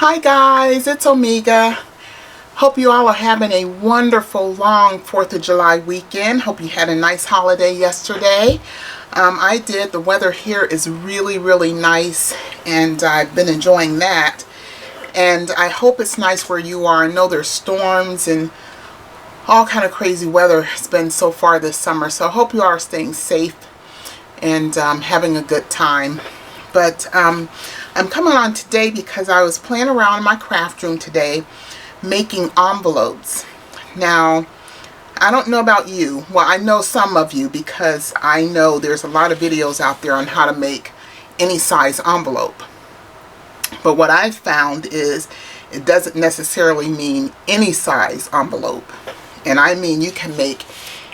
Hi guys, it's Omega. Hope you all are having a wonderful long 4th of July weekend. Hope you had a nice holiday yesterday. I did. The weather here is really nice and I've been enjoying that. And I hope it's nice where you are. I know there's storms and all kind of crazy weather has been so far this summer. So I hope you are staying safe and having a good time. But I'm coming on today because I was playing around in my craft room today making envelopes. Now, I don't know about you. Well, I know some of you because I know there's a lot of videos out there on how to make any size envelope. But what I've found is it doesn't necessarily mean any size envelope. And I mean you can make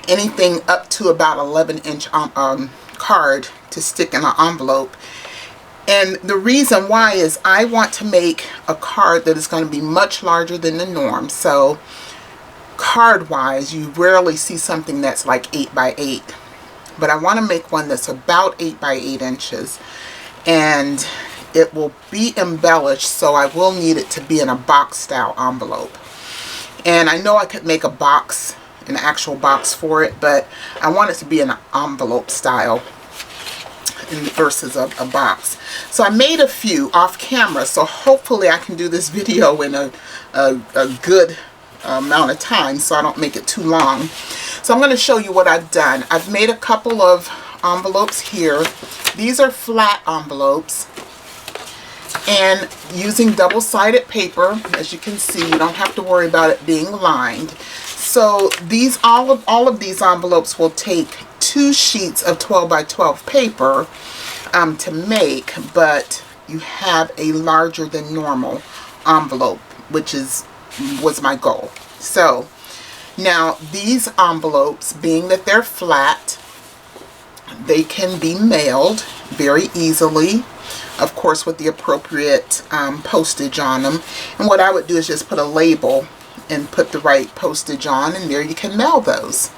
anything up to about 11-inch card to stick in an envelope. And the reason why is I want to make a card that is going to be much larger than the norm. So card wise, you rarely see something that's like 8 by 8. But I want to make one that's about 8 by 8 inches. And it will be embellished, so I will need it to be in a box style envelope. And I know I could make a box, an actual box for it, but I want it to be an envelope style versus a box. So I made a few off camera, so hopefully I can do this video in a good amount of time so I don't make it too long. So I'm going to show you what I've done. I've made a couple of envelopes here. These are flat envelopes, and using double-sided paper, as you can see, you don't have to worry about it being lined. So these all of these envelopes will take 2 sheets of 12 by 12 paper to make, but you have a larger than normal envelope, which was my goal. So now these envelopes, being that they're flat, they can be mailed very easily, of course with the appropriate postage on them. And what I would do is just put a label and put the right postage on, and there you can mail those.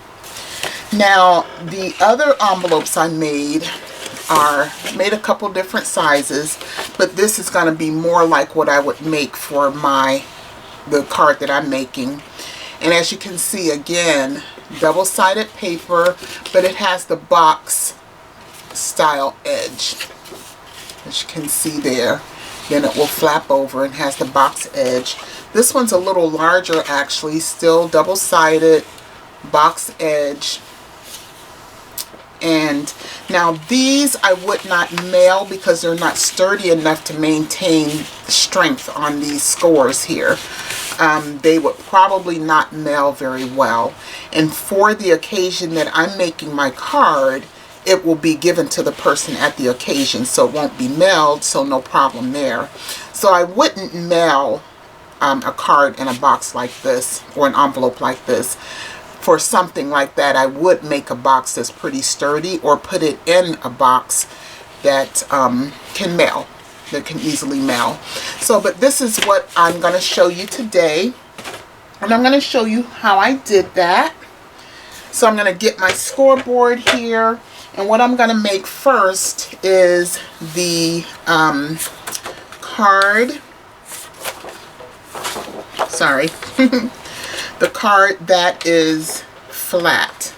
Now the other envelopes I made a couple different sizes, but this is going to be more like what I would make for the card that I'm making. And as you can see, again, double-sided paper, but it has the box style edge, as you can see there. Then it will flap over and has the box edge. This one's a little larger actually, still double-sided, box edge. And now these I would not mail because they're not sturdy enough to maintain strength on these scores here. They would probably not mail very well. And for the occasion that I'm making my card, it will be given to the person at the occasion, so it won't be mailed, so no problem there. So I wouldn't mail a card in a box like this or an envelope like this. For something like that, I would make a box that's pretty sturdy, or put it in a box that can mail, that can easily mail. So, but this is what I'm going to show you today, and I'm going to show you how I did that. So I'm going to get my scoreboard here, and what I'm going to make first is the card. Sorry. The card that is flat.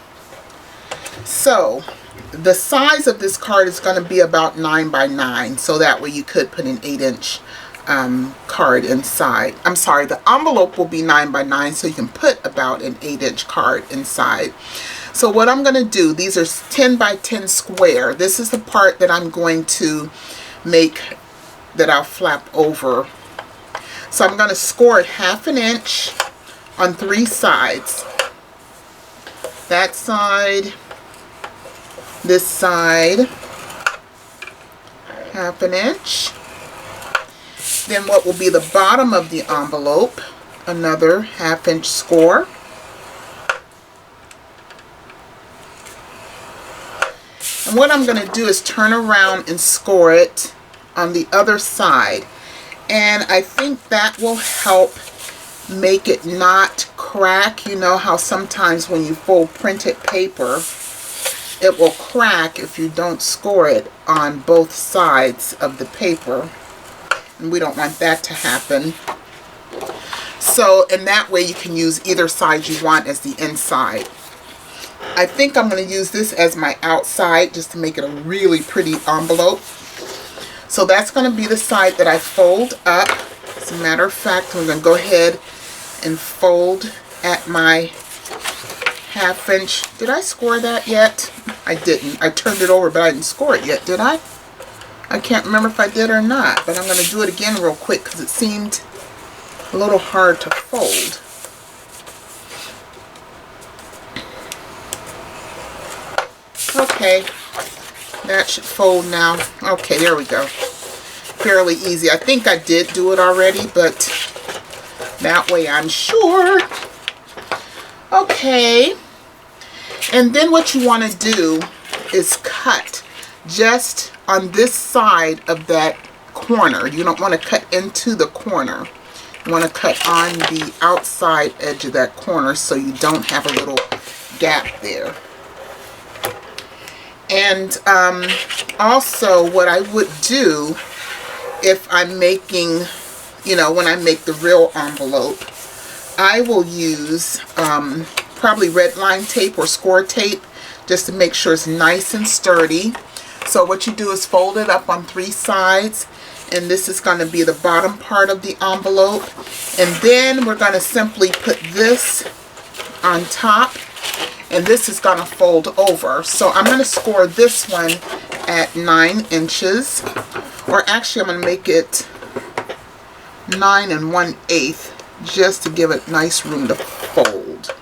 So the size of this card is going to be about 9 by 9, so that way you could put an 8-inch card inside. I'm sorry, the envelope will be 9 by 9, so you can put about an 8-inch card inside. So what I'm going to do, these are 10 by 10 square. This is the part that I'm going to make, that I'll flap over. So I'm going to score it 1/2 inch on 3 sides. That side, this side, 1/2 inch. Then what will be the bottom of the envelope, another 1/2 inch score. And what I'm going to do is turn around and score it on the other side. And I think that will help make it not crack. You know how sometimes when you fold printed paper, it will crack if you don't score it on both sides of the paper. and we don't want that to happen. So in that way you can use either side you want as the inside. I think I'm going to use this as my outside just to make it a really pretty envelope. So that's going to be the side that I fold up. As a matter of fact, I'm going to go ahead and fold at my 1/2 inch. Did I score that yet? I didn't. I turned it over, but I didn't score it yet, did I? I can't remember if I did or not, but I'm going to do it again real quick because it seemed a little hard to fold. Okay, that should fold now. Okay, there we go. Fairly easy. I think I did do it already, but that way I'm sure. Okay, and then what you want to do is cut just on this side of that corner. You don't want to cut into the corner. You want to cut on the outside edge of that corner so you don't have a little gap there. And also what I would do if I'm making, you know, when I make the real envelope, I will use probably red line tape or score tape just to make sure it's nice and sturdy. So what you do is fold it up on 3 sides, and this is going to be the bottom part of the envelope. And then we're going to simply put this on top, and this is going to fold over. So I'm going to score this one at 9 inches, or actually I'm going to make it 9 1/8 just to give it nice room to fold.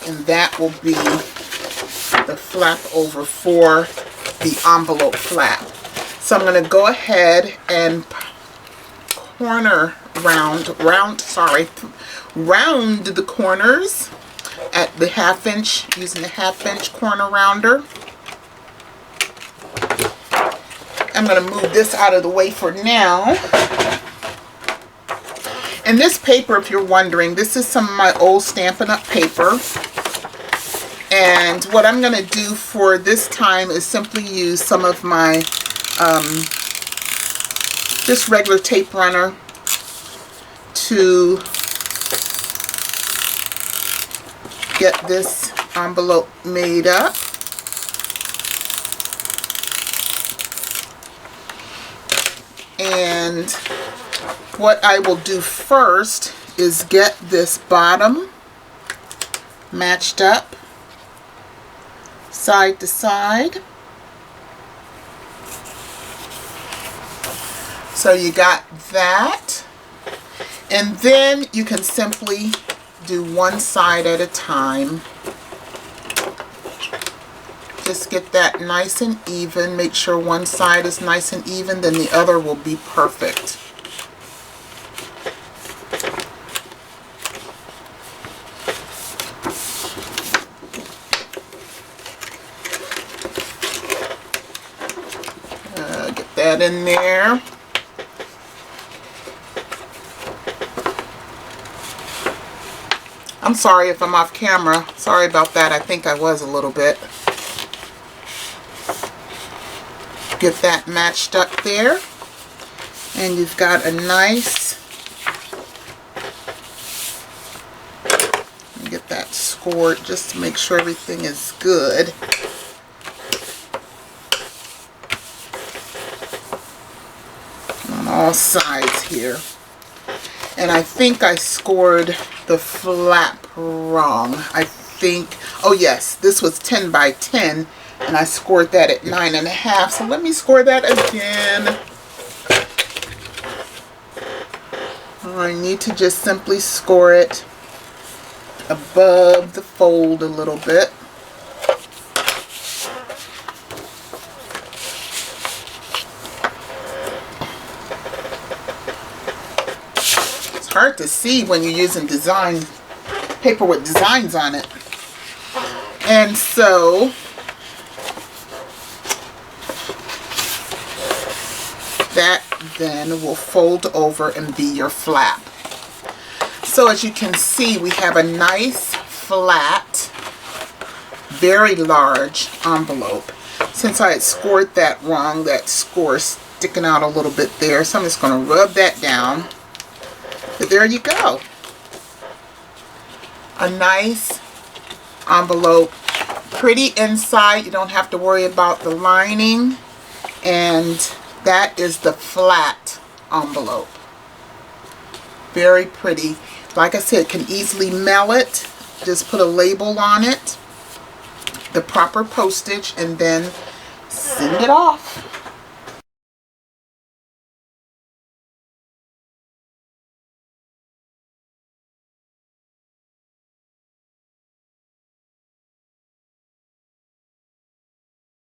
And that will be the flap over for the envelope flap. So I'm going to go ahead and round the corners at the 1/2 inch using the 1/2 inch corner rounder. I'm going to move this out of the way for now. And this paper, if you're wondering, this is some of my old Stampin' Up! Paper. And what I'm going to do for this time is simply use some of my just regular tape runner to get this envelope made up. And what I will do first is get this bottom matched up side to side. So you got that, and then you can simply do one side at a time. Just get that nice and even. Make sure one side is nice and even, then the other will be perfect. Get that in there. I'm sorry if I'm off camera. Sorry about that. I think I was a little bit. Get that matched up there. And you've got a nice, get that scored just to make sure everything is good. On all sides here. And I think I scored the flap wrong. I think, oh yes, this was 10 by 10 and I scored that at 9 1/2. So let me score that again. I need to just simply score it above the fold a little bit. Hard to see when you're using design paper with designs on it. And so that then will fold over and be your flap. So as you can see, we have a nice flat very large envelope. Since I had scored that wrong, that score is sticking out a little bit there, so I'm just going to rub that down. But there you go. A nice envelope. Pretty inside. You don't have to worry about the lining. And that is the flat envelope. Very pretty. Like I said, can easily mail it. Just put a label on it, the proper postage, and then send it off.